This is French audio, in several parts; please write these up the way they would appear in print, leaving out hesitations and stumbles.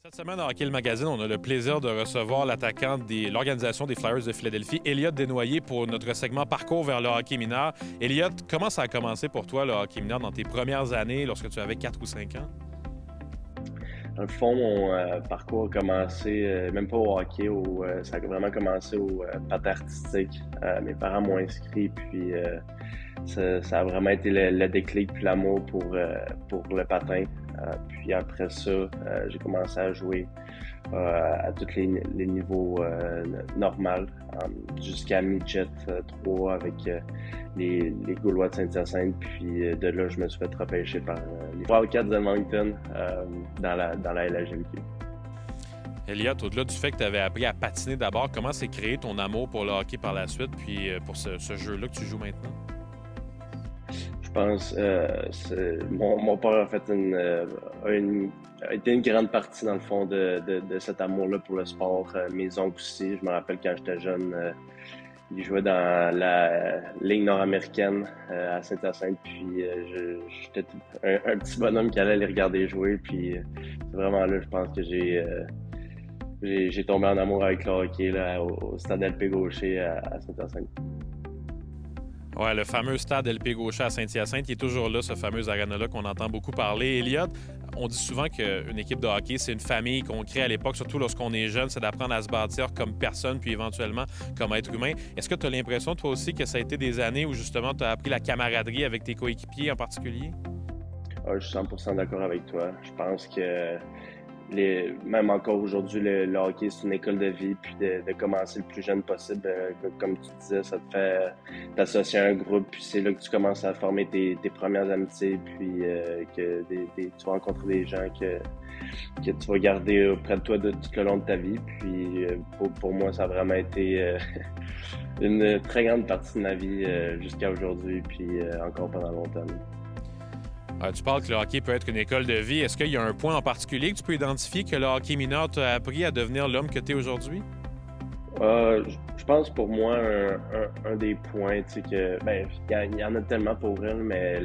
Cette semaine, à Hockey le Magazine, on a le plaisir de recevoir l'attaquant de l'organisation des Flyers de Philadelphie, Elliott Desnoyers, pour notre segment Parcours vers le hockey mineur. Elliott, comment ça a commencé pour toi, le hockey mineur, dans tes premières années, lorsque tu avais 4 ou 5 ans? Dans le fond, mon parcours a commencé, même pas au hockey, ça a vraiment commencé au patin artistique. Mes parents m'ont inscrit, puis ça a vraiment été le déclic, puis l'amour pour le patin. Puis après ça, j'ai commencé à jouer à tous les niveaux normaux, jusqu'à midget 3 avec les Gaulois de Saint-Hyacinthe. Puis de là, je me suis fait repêcher par les Wildcats de Moncton dans la LHMQ. Elliott, au-delà du fait que tu avais appris à patiner d'abord, comment s'est créé ton amour pour le hockey par la suite, puis pour ce jeu-là que tu joues maintenant? Je pense mon père a fait a été une grande partie dans le fond de cet amour-là pour le sport. Mes oncles aussi, je me rappelle quand j'étais jeune, ils jouaient dans la Ligue nord-américaine à Saint-Hyacinthe, puis j'étais un petit bonhomme qui allait les regarder jouer, puis c'est vraiment là, je pense que j'ai tombé en amour avec le hockey là, au stade LP Gaucher à Saint-Hyacinthe. Ouais, le fameux stade LP Gaucher à Saint-Hyacinthe, qui est toujours là, ce fameux arena-là qu'on entend beaucoup parler. Elliott, on dit souvent qu'une équipe de hockey, c'est une famille qu'on crée à l'époque, surtout lorsqu'on est jeune, c'est d'apprendre à se bâtir comme personne, puis éventuellement comme être humain. Est-ce que tu as l'impression, toi aussi, que ça a été des années où justement tu as appris la camaraderie avec tes coéquipiers en particulier? Je suis 100% d'accord avec toi. Je pense que même encore aujourd'hui, le hockey, c'est une école de vie, puis de commencer le plus jeune possible. Comme tu disais, ça te fait t'associer à un groupe, puis c'est là que tu commences à former tes premières amitiés, puis que tu vas rencontrer des gens que tu vas garder auprès de toi tout le long de ta vie. Puis pour moi, ça a vraiment été une très grande partie de ma vie jusqu'à aujourd'hui, puis encore pendant longtemps. Tu parles que le hockey peut être une école de vie. Est-ce qu'il y a un point en particulier que tu peux identifier que le hockey mineur t'a appris à devenir l'homme que tu es aujourd'hui? Je pense pour moi, un des points, tu sais, il y en a tellement pour elle, mais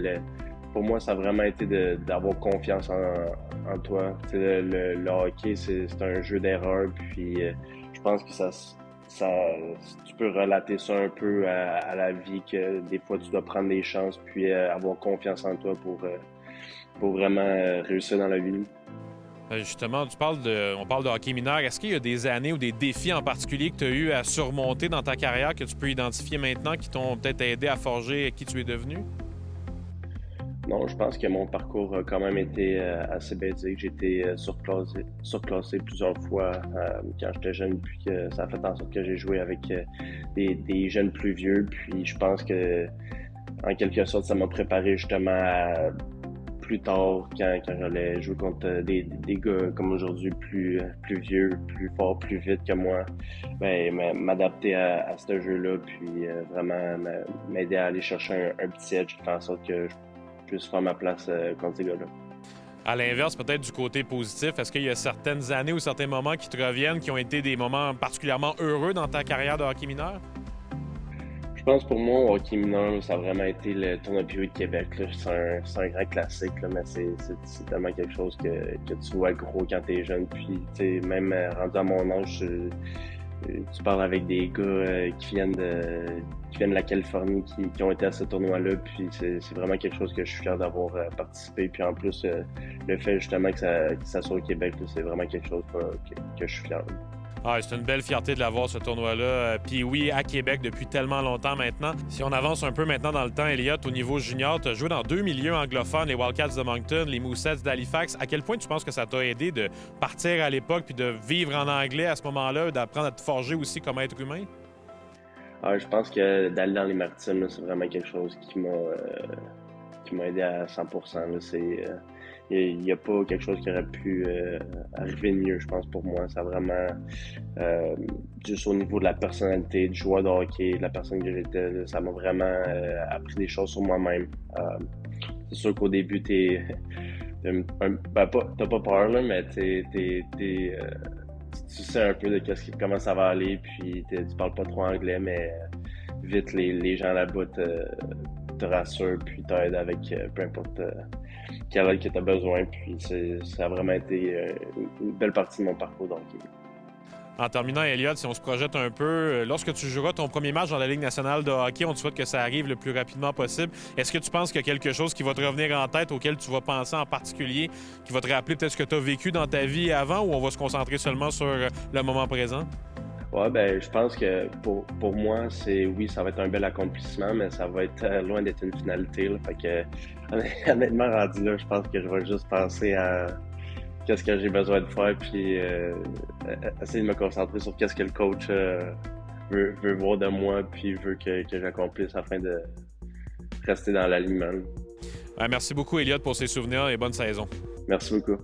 pour moi, ça a vraiment été d'avoir confiance en toi. Tu sais, le hockey, c'est un jeu d'erreur, puis je pense que tu peux relater ça un peu à la vie, que des fois, tu dois prendre des chances, puis avoir confiance en toi pour vraiment réussir dans la vie. Justement, on parle de hockey mineur. Est-ce qu'il y a des années ou des défis en particulier que tu as eu à surmonter dans ta carrière que tu peux identifier maintenant qui t'ont peut-être aidé à forger qui tu es devenu? Non, je pense que mon parcours a quand même été assez basique. J'ai été surclassé plusieurs fois quand j'étais jeune, puis que ça a fait en sorte que j'ai joué avec des jeunes plus vieux. Puis je pense que, en quelque sorte, ça m'a préparé justement à plus tard, quand j'allais jouer contre des gars comme aujourd'hui, plus vieux, plus forts, plus vite que moi, ben, m'adapter à ce jeu-là, puis vraiment m'aider à aller chercher un petit edge qui fait en sorte que je puisse faire ma place contre ces gars-là. À l'inverse, peut-être du côté positif, est-ce qu'il y a certaines années ou certains moments qui te reviennent qui ont été des moments particulièrement heureux dans ta carrière de hockey mineur? Je pense pour moi, au hockey mineur, ça a vraiment été le tournoi Pee-Wee de Québec. Là. C'est un grand classique, là, mais c'est tellement quelque chose que tu vois gros quand t'es jeune. Puis, même rendu à mon âge, tu parles avec des gars qui viennent de la Californie, qui ont été à ce tournoi-là, puis c'est vraiment quelque chose que je suis fier d'avoir participé. Puis en plus, le fait justement que ça soit au Québec, là, c'est vraiment quelque chose que je suis fier. C'est une belle fierté de l'avoir, ce tournoi-là. Puis oui, à Québec depuis tellement longtemps maintenant. Si on avance un peu maintenant dans le temps, Elliott, au niveau junior, tu as joué dans 2 milieux anglophones, les Wildcats de Moncton, les Mooseheads d'Halifax. À quel point tu penses que ça t'a aidé de partir à l'époque puis de vivre en anglais à ce moment-là, d'apprendre à te forger aussi comme être humain? Je pense que d'aller dans les Maritimes, là, c'est vraiment quelque chose qui m'a aidé à 100%. Là. Il n'y a pas quelque chose qui aurait pu arriver de mieux, je pense, pour moi. Ça a vraiment, juste au niveau de la personnalité, du joueur de hockey, de la personne que j'étais, là, ça m'a vraiment appris des choses sur moi-même. C'est sûr qu'au début, t'as pas peur, là, mais tu sais un peu comment ça va aller, puis tu parles pas trop anglais, mais vite, les gens là-bas te rassurent, puis t'aident avec peu importe quelle aide que tu as besoin. Puis ça a vraiment été une belle partie de mon parcours d'hockey. En terminant, Elliott, si on se projette un peu, lorsque tu joueras ton premier match dans la Ligue nationale de hockey, on te souhaite que ça arrive le plus rapidement possible. Est-ce que tu penses qu'il y a quelque chose qui va te revenir en tête, auquel tu vas penser en particulier, qui va te rappeler peut-être ce que tu as vécu dans ta vie avant, ou on va se concentrer seulement sur le moment présent? Ouais, ben, je pense que pour moi, oui, ça va être un bel accomplissement, mais ça va être loin d'être une finalité, là. Fait que, honnêtement, rendu là, je pense que je vais juste penser à qu'est-ce que j'ai besoin de faire, puis essayer de me concentrer sur qu'est-ce que le coach veut voir de moi, puis veut que j'accomplisse afin de rester dans l'alignement. Merci beaucoup, Elliott, pour ces souvenirs et bonne saison. Merci beaucoup.